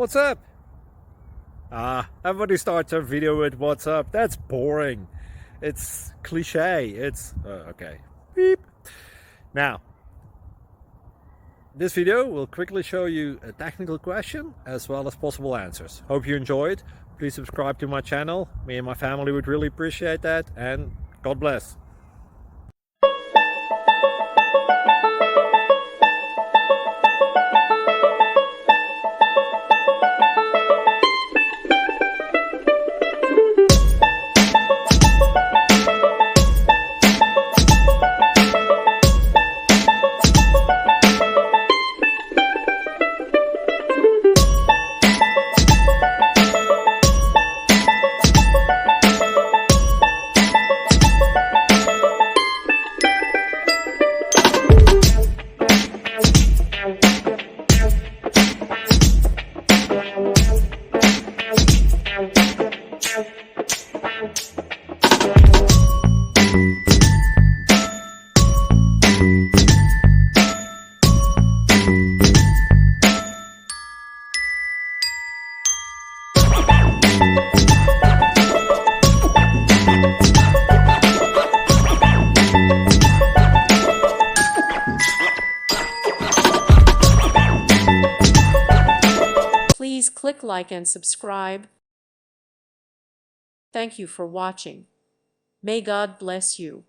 What's up? Everybody starts their video with what's up. That's boring. It's cliche. It's okay. Beep. Now, this video will quickly show you a technical question as well as possible answers. Hope you enjoyed. Please subscribe to my channel. Me and my family would really appreciate that, and God bless. Please click like and subscribe. Thank you for watching. May God bless you.